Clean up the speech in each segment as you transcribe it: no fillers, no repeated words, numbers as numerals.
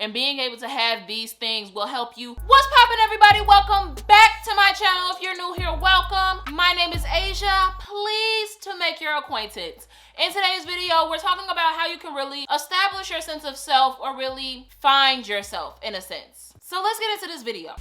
And being able to have these things will help you. What's poppin', everybody? Welcome back to my channel. If you're new here, welcome. My name is Asia. Pleased to make your acquaintance. In today's video, we're talking about how you can really establish your sense of self or really find yourself in a sense. So let's get into this video.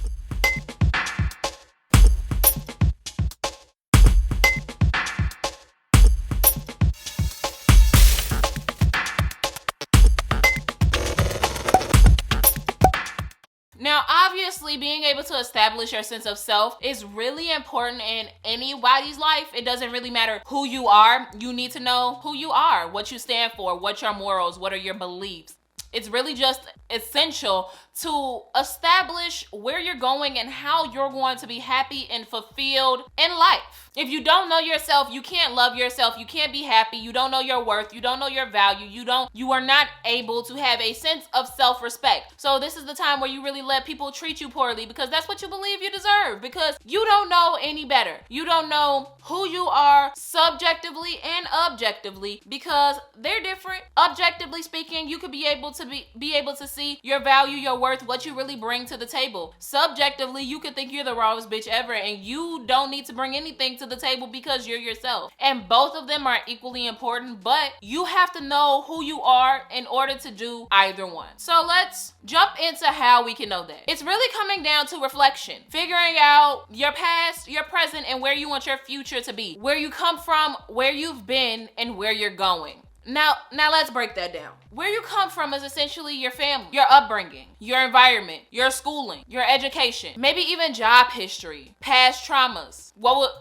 Now, obviously, being able to establish your sense of self is really important in anybody's life. It doesn't really matter who you are. You need to know who you are, what you stand for, what your morals, what are your beliefs. It's really just essential to establish where you're going and how you're going to be happy and fulfilled in life. If you don't know yourself, you can't love yourself, you can't be happy, you don't know your worth, you don't know your value, you are not able to have a sense of self-respect. So this is the time where you really let people treat you poorly because that's what you believe you deserve, because you don't know any better. You don't know who you are subjectively and objectively because they're different. Objectively speaking, you could be able to see your value, your worth, what you really bring to the table. Subjectively, you could think you're the rawest bitch ever and you don't need to bring anything to the table because you're yourself. And both of them are equally important, but you have to know who you are in order to do either one. So let's jump into how we can know that. It's really coming down to reflection, figuring out your past, your present, and where you want your future to be, where you come from, where you've been, and where you're going. Now let's break that down. Where you come from is essentially your family, your upbringing, your environment, your schooling, your education, maybe even job history, past traumas,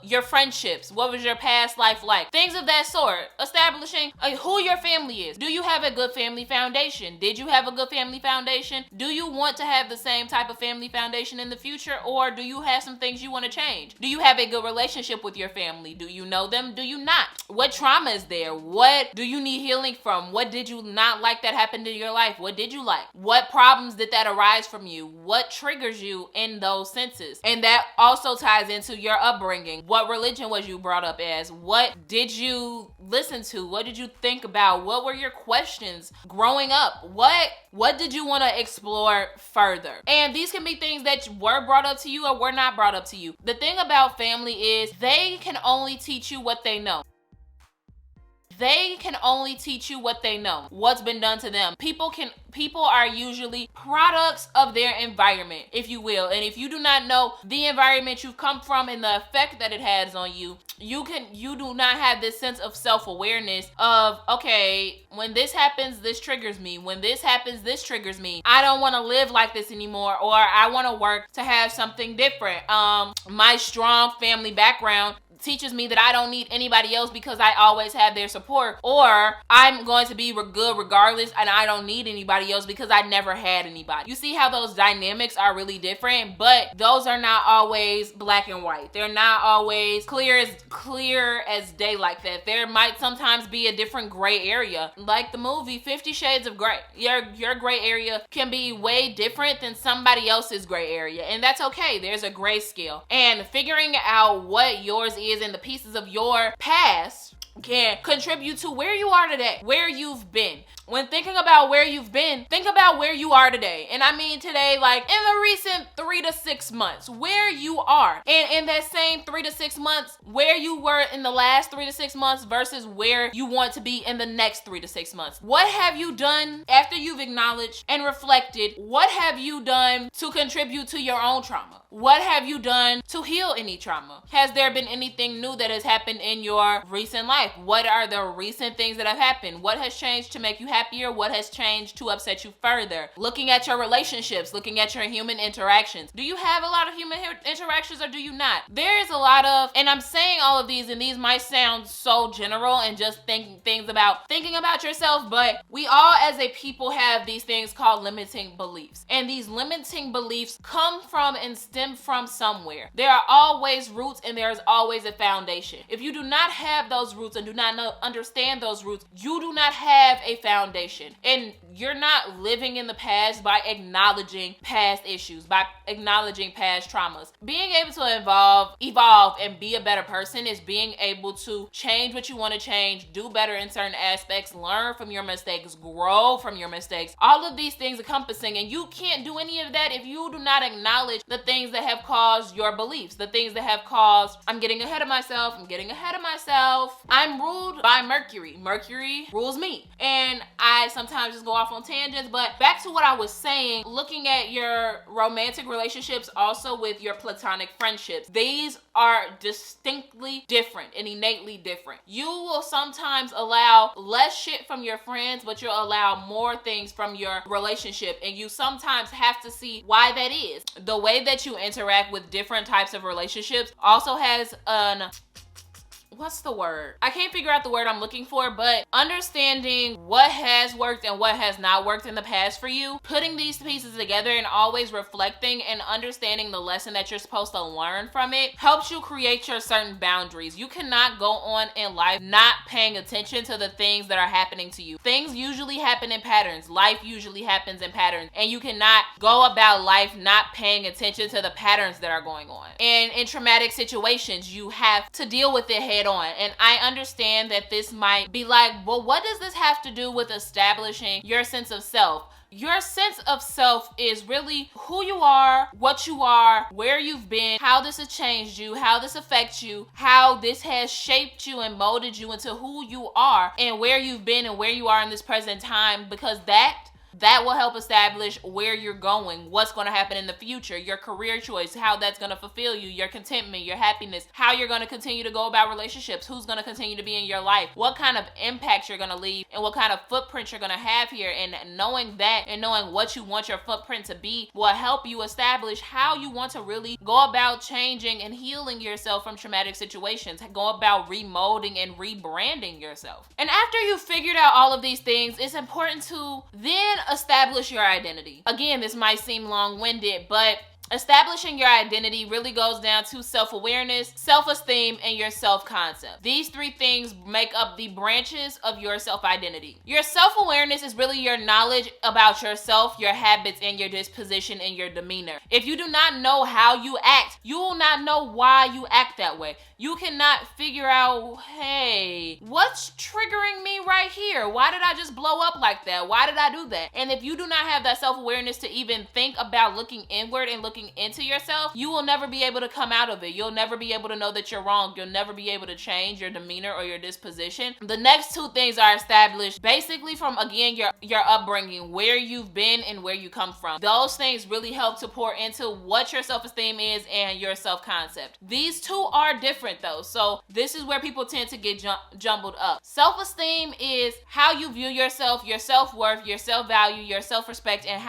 your friendships, what was your past life like? Things of that sort. Establishing who your family is. Do you have a good family foundation? Did you have a good family foundation? Do you want to have the same type of family foundation in the future, or do you have some things you want to change? Do you have a good relationship with your family? Do you know them? Do you not? What trauma is there? What do you need healing from? What did you not like that happened in your life? What did you like? What problems did that arise from you? What triggers you in those senses? And that also ties into your upbringing. What religion was you brought up as? What did you listen to? What did you think about? What were your questions growing up? What did you want to explore further? And these can be things that were brought up to you or were not brought up to you. The thing about family is they can only teach you what they know. They can only teach you what they know, what's been done to them. People are usually products of their environment, if you will. And if you do not know the environment you've come from and the effect that it has on you, you do not have this sense of self-awareness of, okay, when this happens, this triggers me. When this happens, this triggers me. I don't want to live like this anymore, or I want to work to have something different. My strong family background teaches me that I don't need anybody else because I always have their support, or I'm going to be good regardless and I don't need anybody else because I never had anybody. You see how those dynamics are really different, but those are not always black and white. They're not always clear as day like that. There might sometimes be a different gray area, like the movie 50 Shades of Grey. Your gray area can be way different than somebody else's gray area, and that's okay. There's a gray scale, and figuring out what yours is and the pieces of your past can contribute to where you are today, where you've been. When thinking about where you've been, think about where you are today. And I mean today, like in the recent 3 to 6 months, where you are. And in that same 3 to 6 months, where you were in the last 3 to 6 months versus where you want to be in the next 3 to 6 months. What have you done after you've acknowledged and reflected? What have you done to contribute to your own trauma? What have you done to heal any trauma? Has there been anything new that has happened in your recent life? What are the recent things that have happened? What has changed to make you happier? What has changed to upset you further? Looking at your relationships, looking at your human interactions. Do you have a lot of human interactions or do you not? There is a lot of, and I'm saying all of these, and these might sound so general and just thinking about yourself, but we all as a people have these things called limiting beliefs. And these limiting beliefs come from and stem from somewhere. There are always roots and there's always a foundation. If you do not have those roots roots and do not understand those roots, you do not have a foundation. And you're not living in the past by acknowledging past issues, by acknowledging past traumas. Being able to evolve, and be a better person is being able to change what you want to change, do better in certain aspects, learn from your mistakes, grow from your mistakes. All of these things encompassing, and you can't do any of that if you do not acknowledge the things that have caused your beliefs, the things that have caused, I'm getting ahead of myself, I'm ruled by Mercury. Mercury rules me. And I sometimes just go off on tangents, but back to what I was saying, looking at your romantic relationships also with your platonic friendships. These are distinctly different and innately different. You will sometimes allow less shit from your friends, but you'll allow more things from your relationship. And you sometimes have to see why that is. The way that you interact with different types of relationships also has what's the word? I can't figure out the word I'm looking for, but understanding what has worked and what has not worked in the past for you, putting these pieces together and always reflecting and understanding the lesson that you're supposed to learn from it helps you create your certain boundaries. You cannot go on in life not paying attention to the things that are happening to you. Things usually happen in patterns. Life usually happens in patterns, and you cannot go about life not paying attention to the patterns that are going on. And in traumatic situations, you have to deal with it head on. And I understand that this might be like, well, what does this have to do with establishing your sense of self? Your sense of self is really who you are, what you are, where you've been, how this has changed you, how this affects you, how this has shaped you and molded you into who you are, and where you've been and where you are in this present time, because that will help establish where you're going, what's going to happen in the future, your career choice, how that's going to fulfill you, your contentment, your happiness, how you're going to continue to go about relationships, who's going to continue to be in your life, what kind of impact you're going to leave, and what kind of footprint you're going to have here. And knowing that and knowing what you want your footprint to be will help you establish how you want to really go about changing and healing yourself from traumatic situations, go about remolding and rebranding yourself. And after you've figured out all of these things, it's important to then establish your identity. Again, this might seem long-winded, but establishing your identity really goes down to self-awareness, self-esteem, and your self-concept. These three things make up the branches of your self-identity. Your self-awareness is really your knowledge about yourself, your habits, and your disposition and your demeanor. If you do not know how you act, you will not know why you act that way. You cannot figure out, hey, what's triggering me right here? Why did I just blow up like that? Why did I do that? And if you do not have that self-awareness to even think about looking inward and looking into yourself, you will never be able to come out of it. You'll never be able to know that you're wrong. You'll never be able to change your demeanor or your disposition. The next two things are established basically from, again, your upbringing, where you've been and where you come from. Those things really help to pour into what your self-esteem is and your self-concept. These two are different though, so this is where people tend to get jumbled up. Self-esteem is how you view yourself, your self-worth, your self-value, your self-respect, and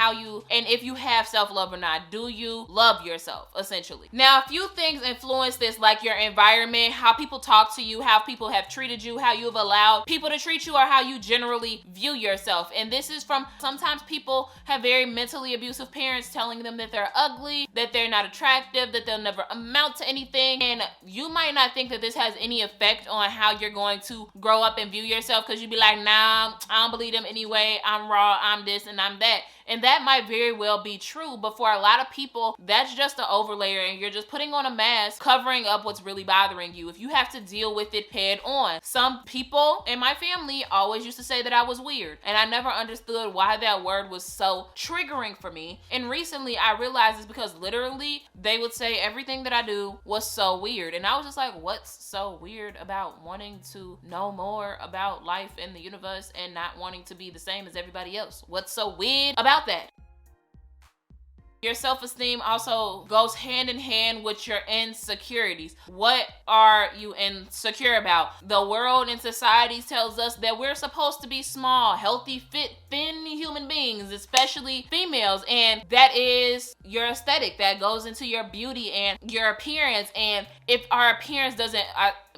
if you have self-love or not. Do you love yourself, essentially? Now, a few things influence this, like your environment, how people talk to you, how people have treated you, how you've allowed people to treat you, or how you generally view yourself. And this is from, sometimes people have very mentally abusive parents telling them that they're ugly, that they're not attractive, that they'll never amount to anything. And you might not think that this has any effect on how you're going to grow up and view yourself, because you'd be like, nah, I don't believe them anyway. I'm raw, I'm this, and I'm that. And that might very well be true, but for a lot of people, that's just an overlayer, and you're just putting on a mask, covering up what's really bothering you. If you have to deal with it head on. Some people in my family always used to say that I was weird, and I never understood why that word was so triggering for me. And recently I realized it's because literally they would say everything that I do was so weird. And I was just like, what's so weird about wanting to know more about life and the universe and not wanting to be the same as everybody else? What's so weird about that? Your self-esteem also goes hand in hand with your insecurities. What are you insecure about? The world and society tells us that we're supposed to be small, healthy, fit, thin human beings, especially females. And that is your aesthetic. That goes into your beauty and your appearance. And if our appearance doesn't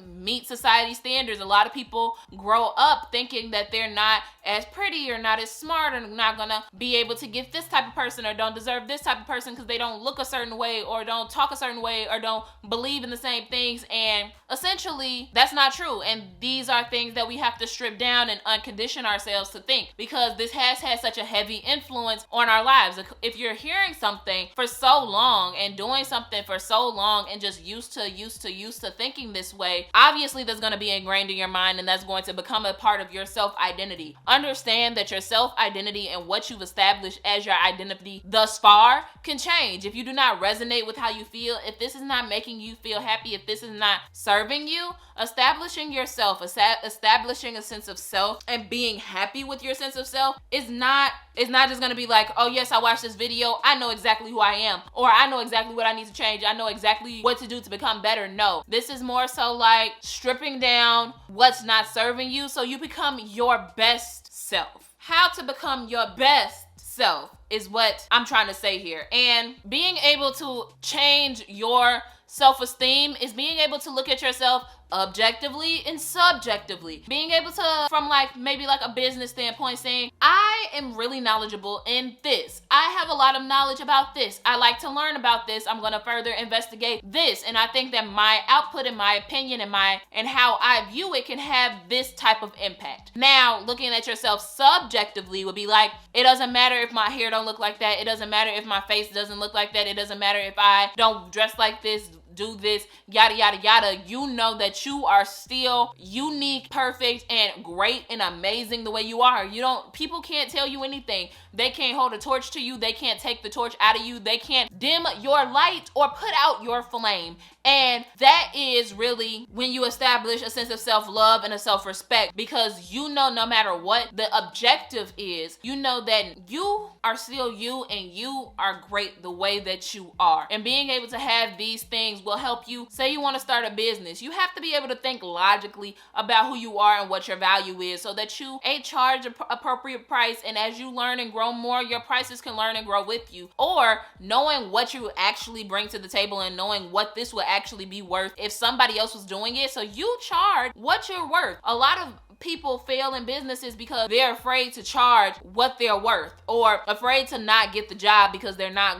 meet society standards, a lot of people grow up thinking that they're not as pretty or not as smart or not gonna be able to get this type of person or don't deserve this type type of person because they don't look a certain way or don't talk a certain way or don't believe in the same things. And essentially, that's not true. And these are things that we have to strip down and uncondition ourselves to think, because this has had such a heavy influence on our lives. If you're hearing something for so long and doing something for so long and just used to thinking this way, obviously that's going to be ingrained in your mind, and that's going to become a part of your self-identity. Understand that your self-identity and what you've established as your identity thus far can change. If you do not resonate with how you feel, if this is not making you feel happy, if this is not serving you, establishing yourself, establishing a sense of self and being happy with your sense of self is not just going to be like, oh yes, I watched this video, I know exactly who I am, or I know exactly what I need to change, I know exactly what to do to become better. No, this is more so like stripping down what's not serving you so you become your best self. How to become your best self is what I'm trying to say here. And being able to change your self-esteem is being able to look at yourself objectively and subjectively. Being able to, from maybe a business standpoint, saying, I am really knowledgeable in this. I have a lot of knowledge about this. I like to learn about this. I'm going to further investigate this. And I think that my output and my opinion and how I view it can have this type of impact. Now, looking at yourself subjectively would be like, it doesn't matter if my hair don't look like that. It doesn't matter if my face doesn't look like that. It doesn't matter if I don't dress like this, do this, yada, yada, yada. You know that you are still unique, perfect, and great and amazing the way you are. People can't tell you anything. They can't hold a torch to you. They can't take the torch out of you. They can't dim your light or put out your flame. And that is really when you establish a sense of self-love and a self-respect, because you know no matter what the objective is, you know that you are still you and you are great the way that you are. And being able to have these things will help you. Say you want to start a business, you have to be able to think logically about who you are and what your value is so that you charge an appropriate price, and as you learn and grow more, your prices can learn and grow with you. Or knowing what you actually bring to the table and knowing what this will actually be worth if somebody else was doing it, so you charge what you're worth. A lot of people fail in businesses because they're afraid to charge what they're worth, or afraid to not get the job because they're not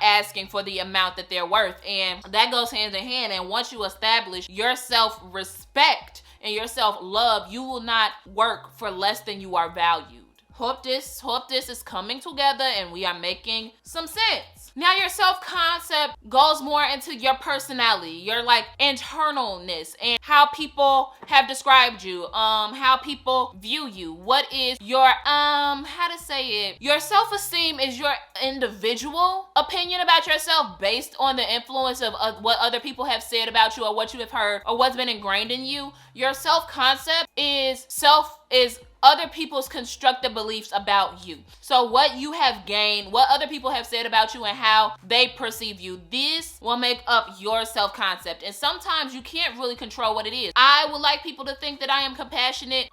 asking for the amount that they're worth. And that goes hand in hand. And once you establish your self-respect and your self-love, you will not work for less than you are valued. Hope this is coming together and we are making some sense. Now, your self-concept goes more into your personality, your internalness, and how people have described you, how people view you. What is your, your self-esteem is your individual opinion about yourself based on the influence of what other people have said about you or what you have heard or what's been ingrained in you. Your self-concept is other people's constructed beliefs about you. So what you have gained, what other people have said about you and how they perceive you, this will make up your self-concept. And sometimes you can't really control what it is. I would like people to think that I am compassionate,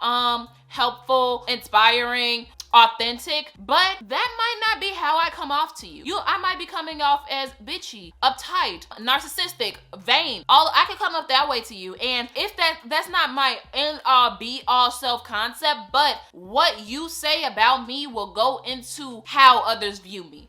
helpful, inspiring, authentic, but that might not be how I come off to you. I might be coming off as bitchy, uptight, narcissistic, vain. I could come up that way to you. And if that's not my end all be all self-concept, but what you say about me will go into how others view me.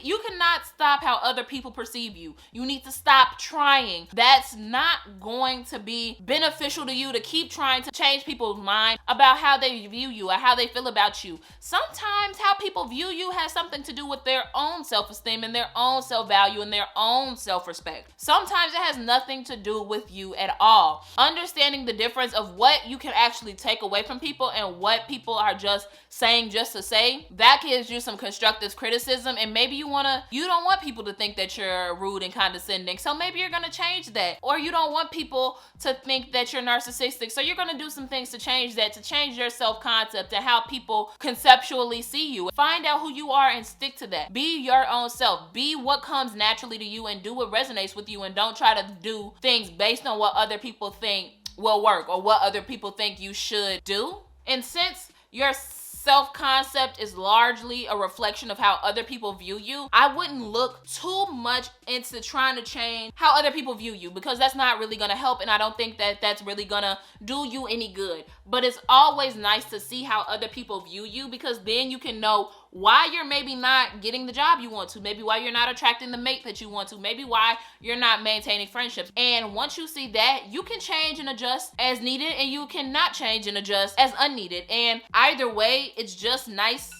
You cannot stop how other people perceive you. You need to stop trying. That's not going to be beneficial to you to keep trying to change people's mind about how they view you or how they feel about you. Sometimes how people view you has something to do with their own self-esteem and their own self-value and their own self-respect. Sometimes it has nothing to do with you at all. Understanding the difference of what you can actually take away from people and what people are just saying just to say, that gives you some constructive criticism. And maybe you don't want people to think that you're rude and condescending, so maybe you're going to change that. Or you don't want people to think that you're narcissistic, so you're going to do some things to change that, to change your self-concept and how people conceptually see you. Find out who you are and stick to that. Be your own self. Be what comes naturally to you and do what resonates with you, and don't try to do things based on what other people think will work or what other people think you should do. And since your self-concept is largely a reflection of how other people view you, I wouldn't look too much into trying to change how other people view you, because that's not really going to help, and I don't think that that's really going to do you any good. But it's always nice to see how other people view you, because then you can know why you're maybe not getting the job you want to, maybe why you're not attracting the mate that you want to, maybe why you're not maintaining friendships. And once you see that, you can change and adjust as needed, and you cannot change and adjust as unneeded. And either way, it's just nice.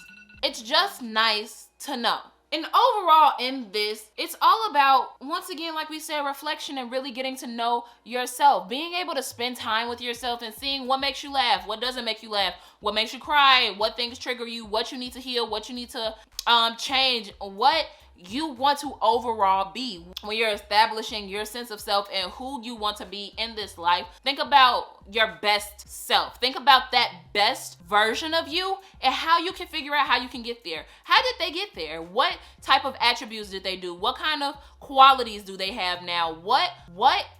It's just nice to know. And overall in this, it's all about, once again, like we said, reflection and really getting to know yourself. Being able to spend time with yourself and seeing what makes you laugh, what doesn't make you laugh, what makes you cry, what things trigger you, what you need to heal, what you need to change, what you want to overall be. When you're establishing your sense of self and who you want to be in this life, think about your best self. Think about that best version of you and how you can figure out how you can get there. How did they get there? What type of attributes did they do? What kind of qualities do they have now? What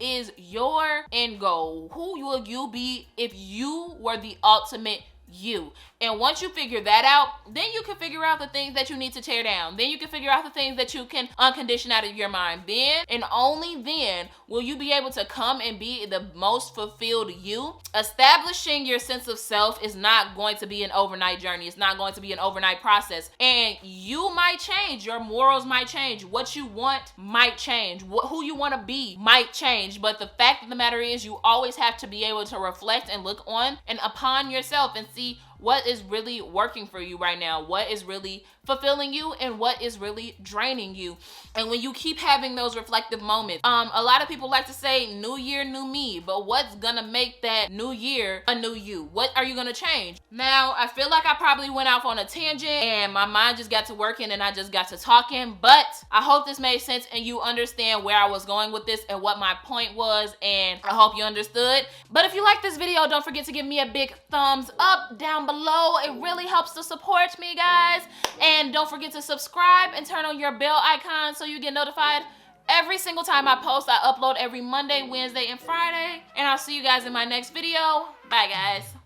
is your end goal? Who will you be if you were the ultimate you? And once you figure that out, then you can figure out the things that you need to tear down. Then you can figure out the things that you can uncondition out of your mind. Then and only then will you be able to come and be the most fulfilled you. Establishing your sense of self is not going to be an overnight journey. It's not going to be an overnight process. And you might change. Your morals might change. What you want might change. Who you want to be might change. But the fact of the matter is, you always have to be able to reflect and look on and upon yourself and see what is really working for you right now, what is really fulfilling you, and what is really draining you. And when you keep having those reflective moments, a lot of people like to say new year, new me, but what's gonna make that new year a new you? What are you gonna change? Now, I feel like I probably went off on a tangent and my mind just got to working and I just got to talking, but I hope this made sense and you understand where I was going with this and what my point was, and I hope you understood. But if you like this video, don't forget to give me a big thumbs up down below. It really helps to support me, guys. And don't forget to subscribe and turn on your bell icon so you get notified every single time I post. I upload every Monday, Wednesday, and Friday. And I'll see you guys in my next video. Bye, guys.